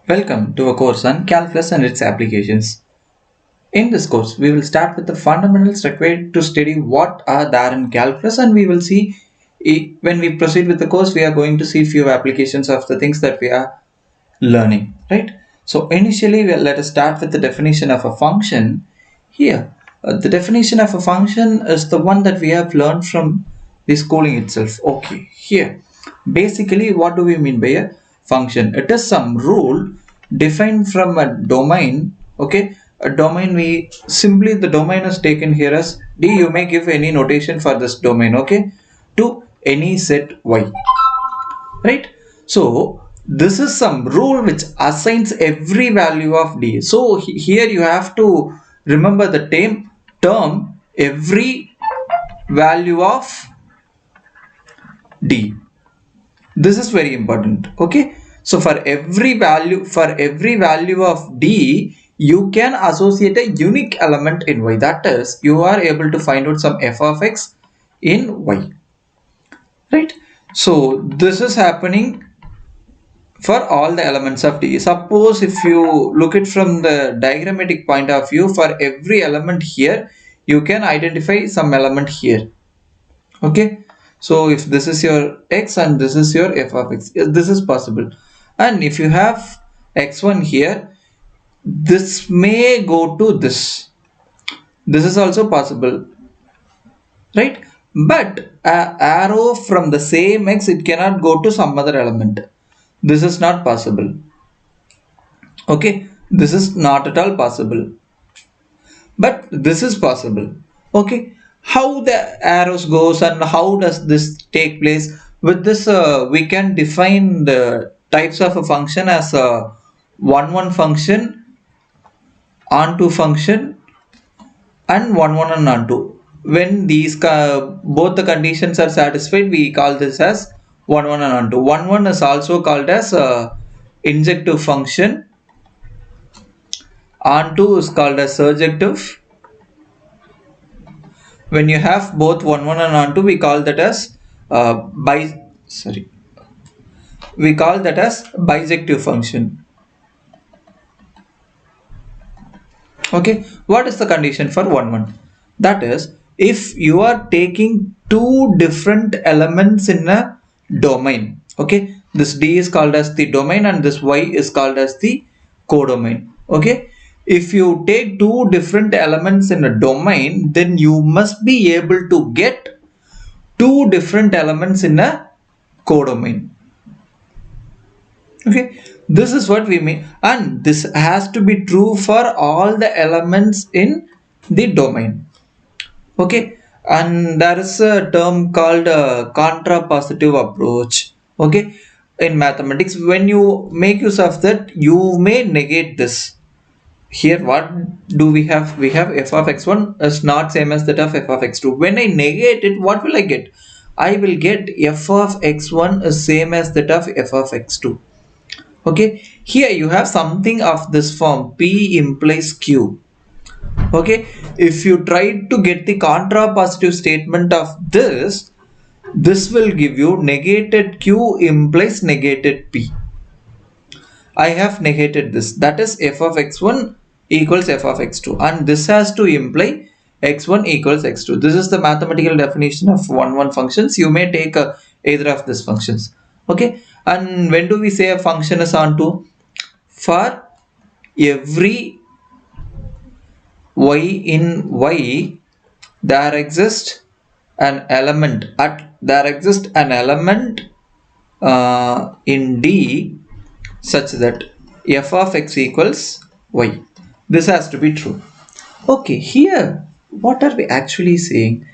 Welcome to a course on calculus and its applications. In this course, we will start with the fundamentals required to study what are there in calculus, and we will see when we proceed with the course, we are going to see few applications of the things that we are learning, right? So initially, let us start with the definition of a function. Here, the definition of a function is the one that we have learned from the schooling itself. Okay, here, basically, what do we mean by a function? It is some rule defined from a domain. Okay, a domain, we simply the domain is taken here as d. You may give any notation for this domain, okay, to any set y, right? So this is some rule which assigns every value of d. So here you have to remember the term every value of d. This is very important. Okay, so for every value of d, you can associate a unique element in y. That is, you are able to find out some f of x in y, right? So this is happening for all the elements of D. Suppose if you look it from the diagrammatic point of view, for every element here, you can identify some element here. Okay. So if this is your x and this is your f of x, yes, this is possible. And if you have x1 here, this may go to this. This is also possible, right? But a arrow from the same x, it cannot go to some other element. This is not possible. Okay, this is not at all possible, but this is possible. Okay, how the arrows goes and how does this take place? With this, we can define the types of a function as a one function, onto function, and one and onto. When these both the conditions are satisfied, we call this as one and onto. One is also called as a injective function. Onto is called as surjective. When you have both one and onto, we call that as bijective function. Okay, what is the condition for one? That is, if you are taking two different elements in a domain, okay, this d is called as the domain and this y is called as the codomain. Okay, if you take two different elements in a domain, then you must be able to get two different elements in a codomain. Okay, this is what we mean, and this has to be true for all the elements in the domain. Okay, and there is a term called contrapositive approach. Okay, in mathematics, when you make use of that, you may negate this. Here what do we have? We have f of x1 is not same as that of f of x2. When I negate it, what will I get? I will get f of x1 is same as that of f of x2. Okay, here you have something of this form, p implies q. Okay, if you try to get the contrapositive statement of this will give you negated q implies negated p. I have negated this, that is f of x1 equals f of x2, and this has to imply x1 equals x2. This is the mathematical definition of one functions. You may take either of these functions. Okay, and when do we say a function is onto? For every y in y, there exists an element in D such that f of x equals y. This has to be true. Okay, here what are we actually saying?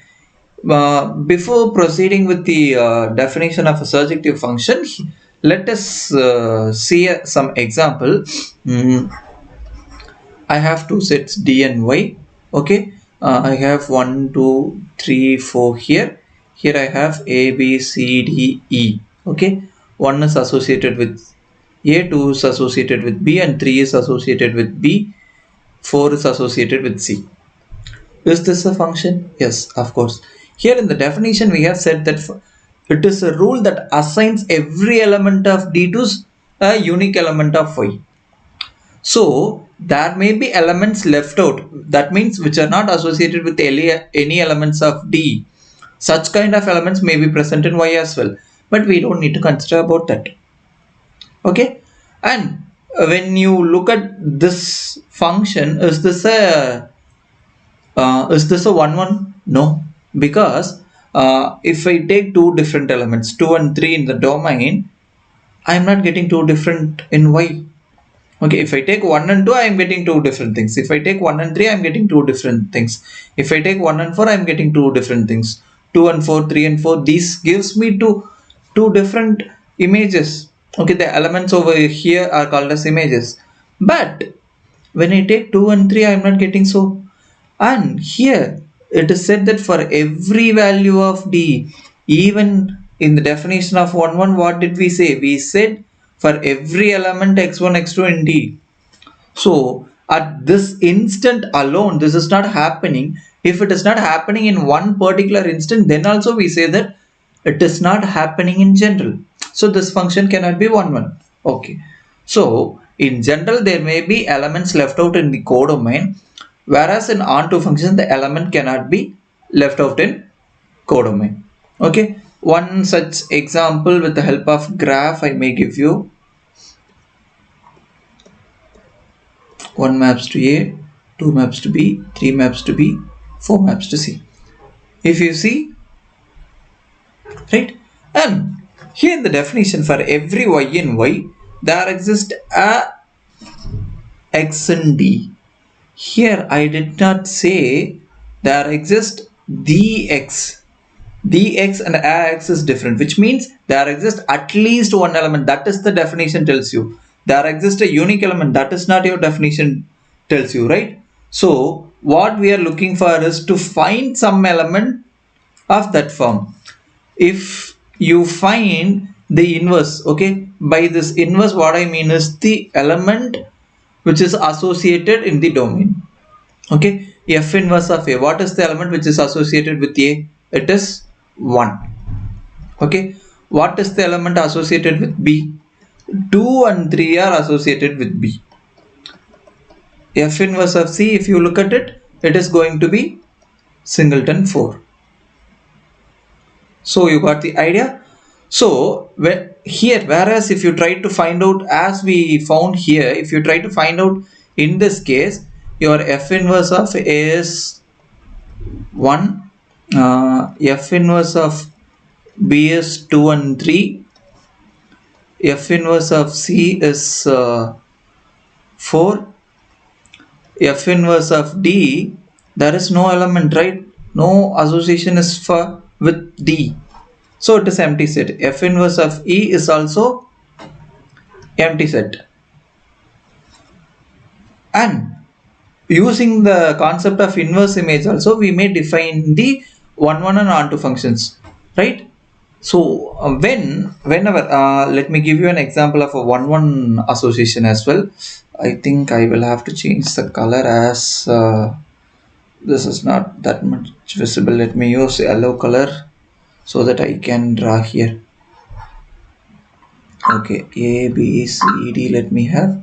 Before proceeding with the definition of a surjective function, let us see some example. I have two sets d and y. Okay, I have 1 2 3 4 here. Here I have a b c d e. Okay, 1 is associated with a, 2 is associated with b, and 3 is associated with b, 4 is associated with c. Is this a function? Yes, of course. Here in the definition we have said that it is a rule that assigns every element of d to a unique element of y. So there may be elements left out. That means which are not associated with any elements of D. Such kind of elements may be present in Y as well. But we don't need to consider about that. Okay. And when you look at this function, is this a 1 1? No. Because if I take two different elements, 2 and 3 in the domain, I am not getting two different in Y. Okay, if I take 1 and 2, I am getting two different things. If I take 1 and 3, I am getting two different things. If I take 1 and 4, I am getting two different things. 2 and 4, 3 and 4, this gives me two different images. Okay, the elements over here are called as images. But when I take 2 and 3, I am not getting so. And here it is said that for every value of D, even in the definition of 1 1, what did we say? We said for every element x1 x2 in D. So at this instant alone, this is not happening. If it is not happening in one particular instant, then also we say that it is not happening in general. So this function cannot be 1 1. Okay. So in general, there may be elements left out in the codomain, whereas in onto function, the element cannot be left out in codomain. Okay. One such example with the help of graph I may give you. 1 maps to A, 2 maps to B, 3 maps to B, 4 maps to C. If you see, right? And here in the definition, for every Y in Y, there exists a X in D. Here I did not say there exists the X. The X and X is different, which means there exists at least one element. That is the definition tells you. There exists a unique element. That is not your definition tells you, right? So what we are looking for is to find some element of that form. If you find the inverse, okay, by this inverse what I mean is the element which is associated in the domain. Okay, F inverse of A. What is the element which is associated with A? It is 1. Okay, what is the element associated with B? 2 and 3 are associated with B. F inverse of C, if you look at it, it is going to be singleton 4. So you got the idea. So here, whereas if you try to find out, as we found here, if you try to find out in this case, your F inverse of A is 1, F inverse of B is 2 and 3, F inverse of C is 4, F inverse of D, there is no element, right? No association is for with D. So it is empty set. F inverse of E is also empty set. And using the concept of inverse image also, we may define the 1 1 and onto functions, right? So whenever let me give you an example of a 1 1 association as well. I think I will have to change the color, as this is not that much visible. Let me use yellow color so that I can draw here. Okay, A, B, C, D. Let me have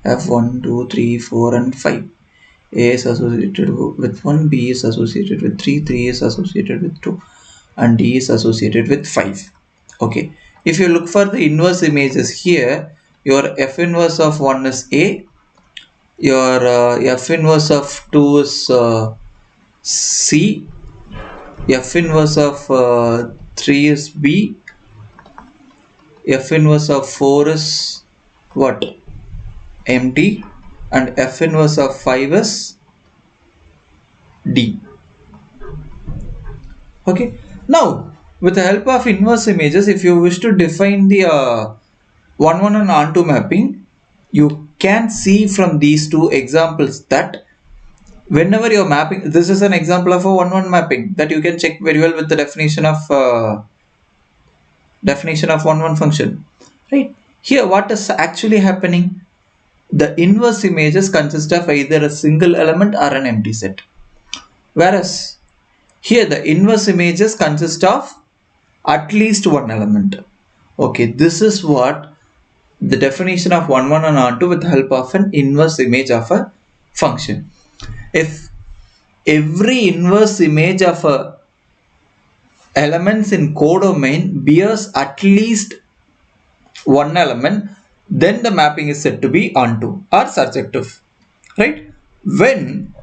F1, 2, 3, 4 and 5. A is associated with 1, B is associated with 3, 3 is associated with 2 and D is associated with 5. Okay, if you look for the inverse images here, your F inverse of 1 is A, your F inverse of 2 is C, F inverse of 3 is B, F inverse of 4 is what? Empty, and F inverse of 5 is D. Okay, now with the help of inverse images, if you wish to define the 1 1 and onto mapping, you can see from these two examples that whenever you're mapping, this is an example of a 1 1 mapping that you can check very well with the definition of 1 1 function, right? Here what is actually happening? The inverse images consist of either a single element or an empty set, whereas here the inverse images consist of at least one element. Okay, this is what the definition of 1 1 and onto with the help of an inverse image of a function. If every inverse image of a elements in codomain bears at least one element, then the mapping is said to be onto or surjective, right? When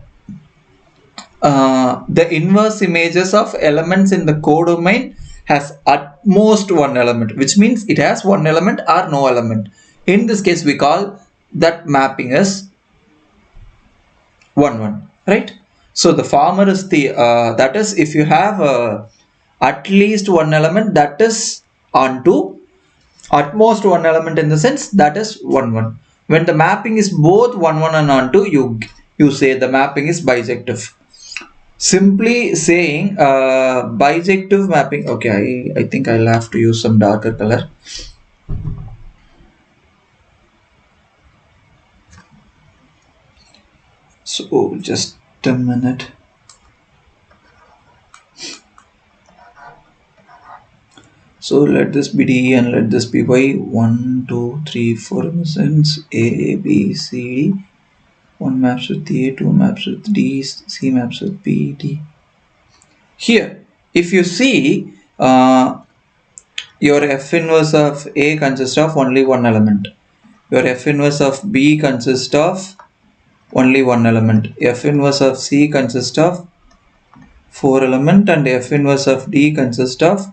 the inverse images of elements in the codomain has at most one element, which means it has one element or no element. In this case, we call that mapping as 1 1, right? So the former is the that is, if you have at least one element, that is onto. At most one element in the sense, that is 1 1. When the mapping is both 1 1 and onto, you say the mapping is bijective. Simply saying bijective mapping. Okay, I think I'll have to use some darker color. So just a minute. So let this be D and let this be Y. 1, 2, 3, 4 in the sense A, B, C, D. 1 maps with A, 2 maps with D, C maps with B, D. Here, if you see, your F inverse of A consists of only one element. Your F inverse of B consists of only one element. F inverse of C consists of 4 element, and F inverse of D consists of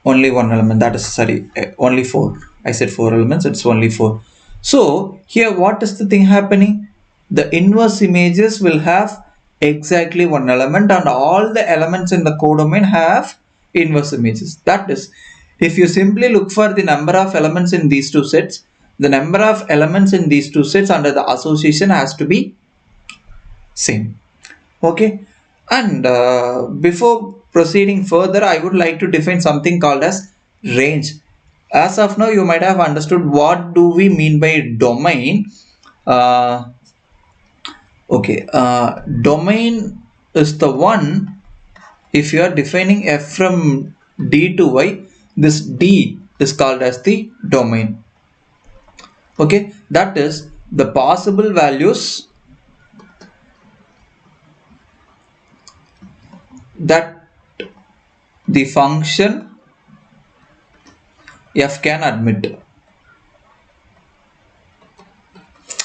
only one element. That is, sorry, only 4. I said 4 elements, it's only 4. So here what is the thing happening? The inverse images will have exactly one element, and all the elements in the codomain have inverse images. That is, if you simply look for the number of elements in these two sets, the number of elements in these two sets under the association has to be same. Okay, and before proceeding further, I would like to define something called as range. As of now, you might have understood what do we mean by domain. Domain is the one, if you are defining f from d to y, this d is called as the domain. Okay, that is the possible values that the function f can admit.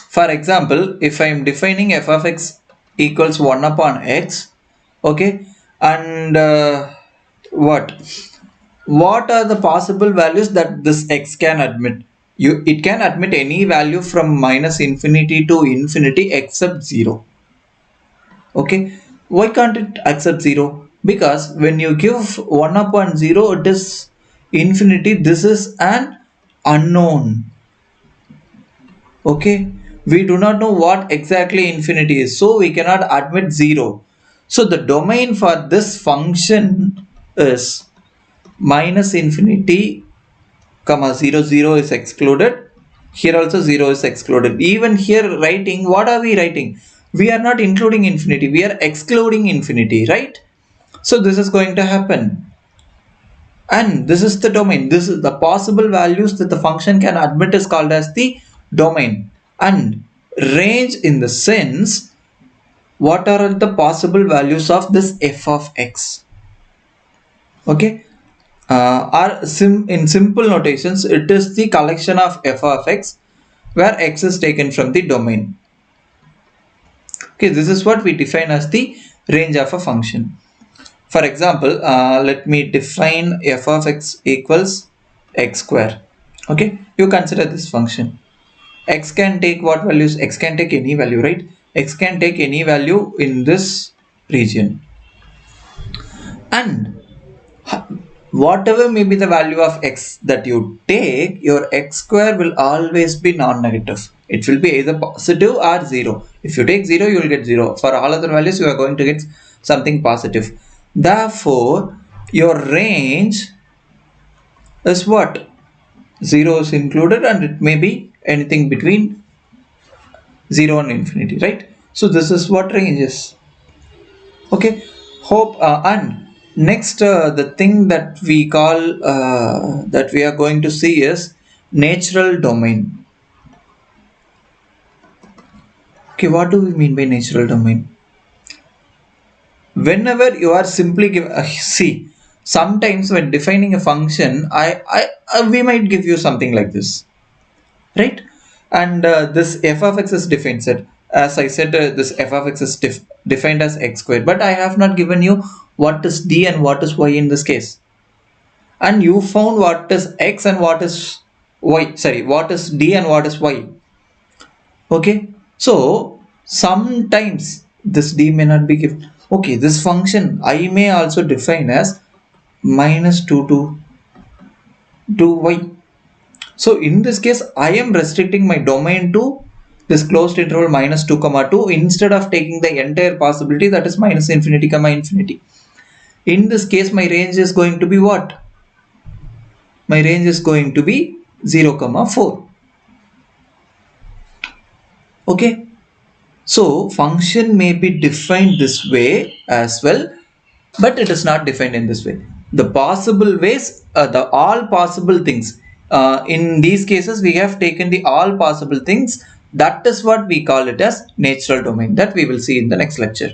For example, if I am defining f of x equals 1 upon x, okay, and what are the possible values that this x can admit? It can admit any value from minus infinity to infinity except 0. Okay, why can't it accept 0? Because when you give 1 upon 0, it is infinity. This is an unknown. Okay, we do not know what exactly infinity is, so we cannot admit 0. So the domain for this function is minus infinity comma 0, 0 is excluded. Here also 0 is excluded. Even here writing, what are we writing? We are not including infinity, we are excluding infinity, right? So this is going to happen. And this is the domain. This is the possible values that the function can admit is called as the domain. And range in the sense, what are the possible values of this f of x? Okay, in simple notations, it is the collection of f of x where x is taken from the domain. Okay, this is what we define as the range of a function. For example, let me define f of x equals x square. Okay, you consider this function. X can take what values? X can take any value, right? X can take any value in this region. And whatever may be the value of x that you take, your x square will always be non-negative. It will be either positive or 0. If you take 0, you will get 0. For all other values, you are going to get something positive. Therefore, your range is what? 0 is included, and it may be anything between 0 and infinity, right? So this is what range is. Okay, hope and next the thing that we call that we are going to see is natural domain. Okay, what do we mean by natural domain? Whenever you are simply give see, sometimes when defining a function, we might give you something like this, right? And this f of x is defined set, as I said, this f of x is defined as x squared, but I have not given you what is d and what is y in this case. And you found what is x and what is y, sorry, what is d and what is y. Okay, so sometimes this d may not be given. Okay, this function I may also define as minus 2 to y. So in this case, I am restricting my domain to this closed interval minus 2 comma 2 instead of taking the entire possibility, that is minus infinity comma infinity. In this case, my range is going to be what? My range is going to be 0 comma 4. Okay. So function may be defined this way as well, but it is not defined in this way. The possible ways, the all possible things. In these cases, we have taken the all possible things. That is what we call it as natural domain, that we will see in the next lecture.